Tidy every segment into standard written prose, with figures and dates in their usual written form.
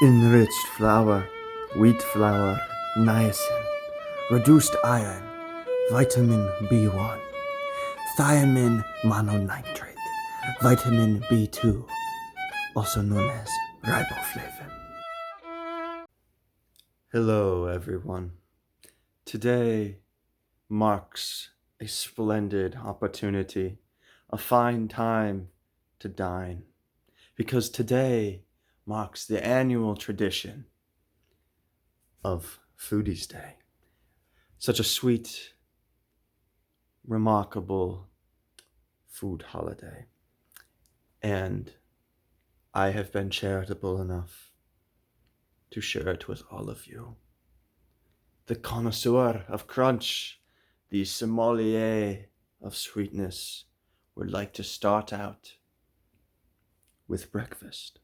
Enriched flour, wheat flour, niacin, reduced iron, vitamin B1, thiamine mononitrate, vitamin B2, also known as riboflavin. Hello, everyone. Today marks a splendid opportunity, a fine time to dine, because today marks the annual tradition of Foodies Day. Such a sweet, remarkable food holiday. And I have been charitable enough to share it with all of you. The connoisseur of crunch, the sommelier of sweetness, would like to start out with breakfast,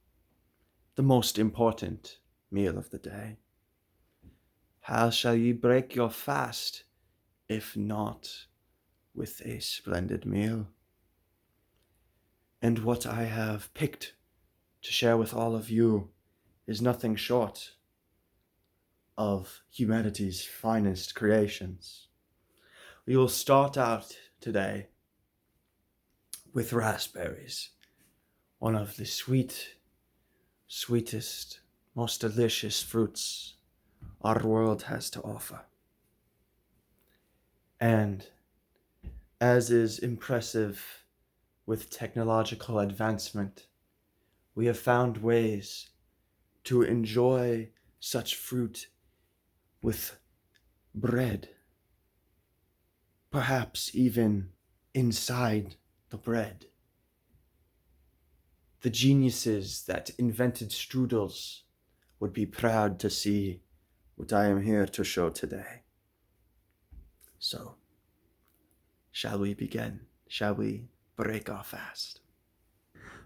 the most important meal of the day. How shall ye break your fast, if not with a splendid meal? And what I have picked to share with all of you is nothing short of humanity's finest creations. We will start out today with raspberries, one of the sweetest, most delicious fruits our world has to offer. And as is impressive with technological advancement, we have found ways to enjoy such fruit with bread, perhaps even inside the bread. The geniuses that invented strudels would be proud to see what I am here to show today. So, shall we begin? Shall we break our fast?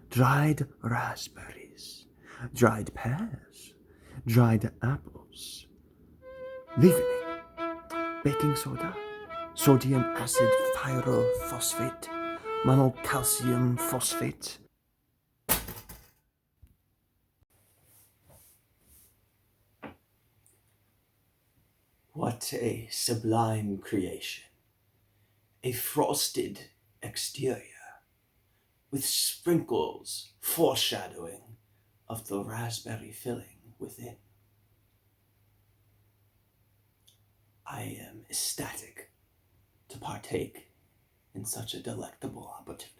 Dried raspberries, dried pears, dried apples, leavening, baking soda, sodium acid pyrophosphate, monocalcium phosphate. What a sublime creation. A frosted exterior with sprinkles foreshadowing of the raspberry filling within. I am ecstatic to partake in such a delectable opportunity.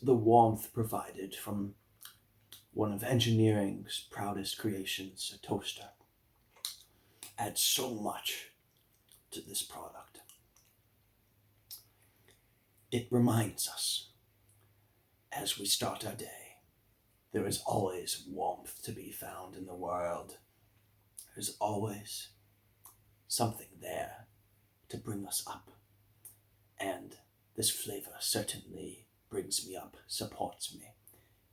The warmth provided from one of engineering's proudest creations, a toaster, adds so much to this product. It reminds us, as we start our day, there is always warmth to be found in the world. There's always something there to bring us up. And this flavor certainly brings me up, supports me,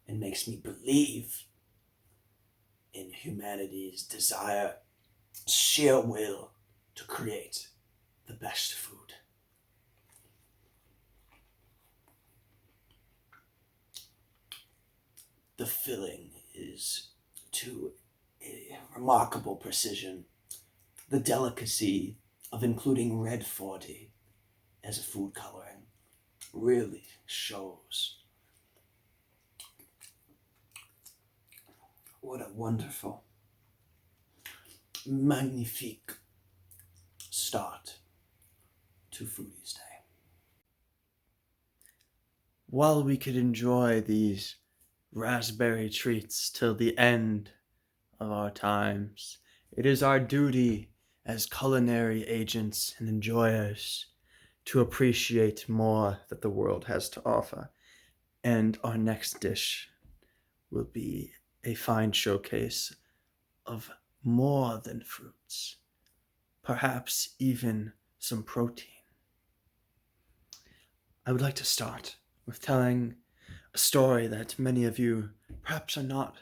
and makes me believe in humanity's desire, sheer will to create the best food. The filling is to a remarkable precision. The delicacy of including red 40 as a food coloring really shows. What a wonderful, magnifique start to Foodies Day. While we could enjoy these raspberry treats till the end of our times, it is our duty as culinary agents and enjoyers to appreciate more that the world has to offer. And our next dish will be a fine showcase of more than fruits, perhaps even some protein. I would like to start with telling a story that many of you perhaps are not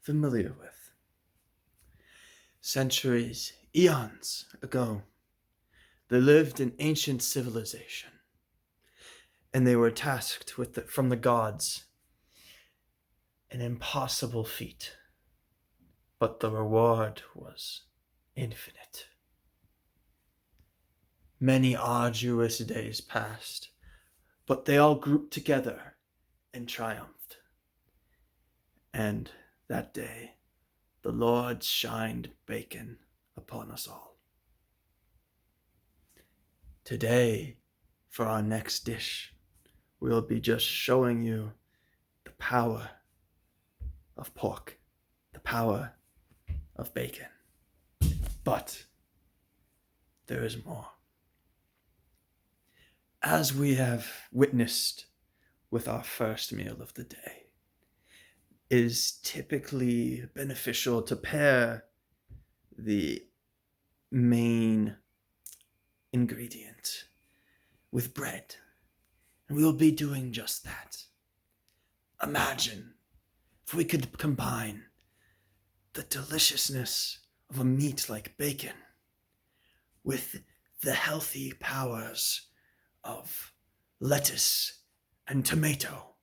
familiar with. Centuries, eons ago, there lived an ancient civilization. and they were tasked with from the gods an impossible feat, but the reward was infinite. Many arduous days passed, but they all grouped together and triumphed. And that day, the Lord shined bacon upon us all. Today, for our next dish, we'll be just showing you the power of pork, the power of bacon. But there is more. As we have witnessed with our first meal of the day, it is typically beneficial to pair the main ingredient with bread. And we will be doing just that. Imagine if we could combine the deliciousness of a meat like bacon with the healthy powers of lettuce and tomato.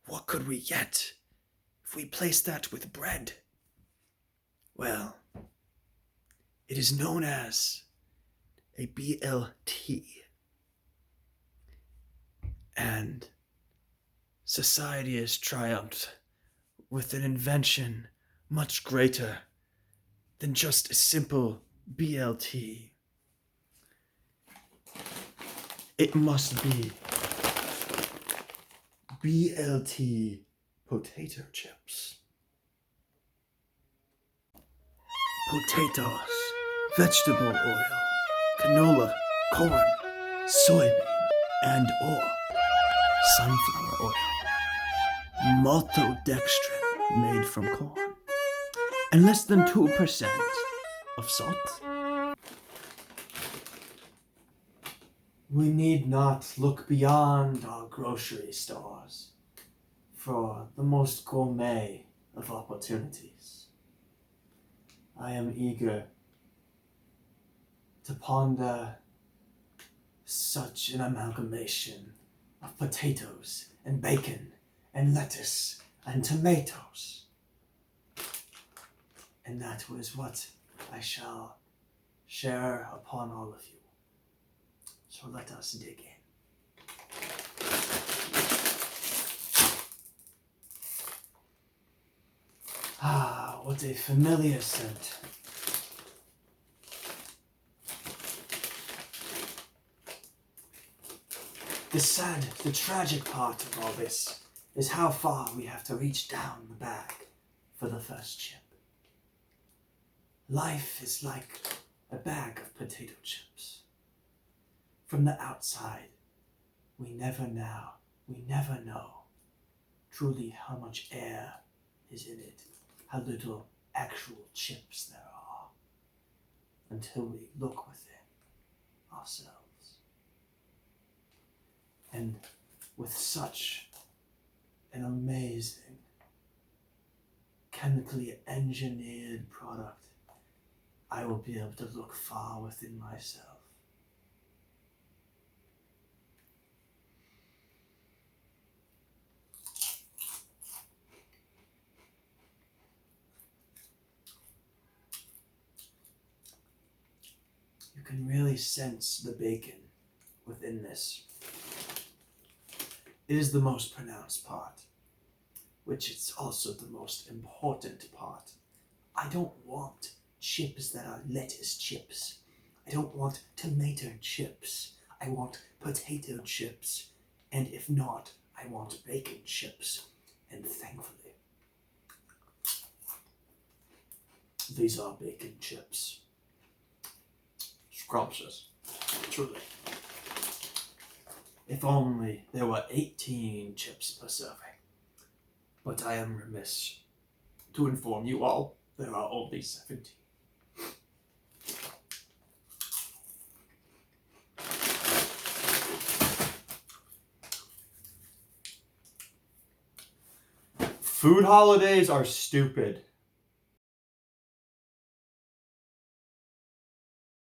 What could we get if we placed that with bread? Well, it is known as a BLT. And society has triumphed with an invention much greater than just a simple BLT. It must be BLT potato chips. Potatoes, vegetable oil, canola, corn, soybean, and or sunflower oil, maltodextrin made from corn, and less than 2% of salt. We need not look beyond our grocery stores for the most gourmet of opportunities. I am eager to ponder such an amalgamation of potatoes and bacon and lettuce and tomatoes. And that was what I shall share upon all of you. So let us dig in. Ah, what a familiar scent. The tragic part of all this is how far we have to reach down the bag for the first chip. Life is like a bag of potato chips. From the outside, we never know truly how much air is in it, how little actual chips there are, until we look within ourselves. And with such an amazing, chemically engineered product, I will be able to look far within myself. You can really sense the bacon within this. It is the most pronounced part, which is also the most important part. I don't want chips that are lettuce chips. I don't want tomato chips. I want potato chips. And if not, I want bacon chips. And thankfully, these are bacon chips. Scrumptious, truly. If only there were 18 chips per serving. But I am remiss to inform you all there are only 17. Food holidays are stupid.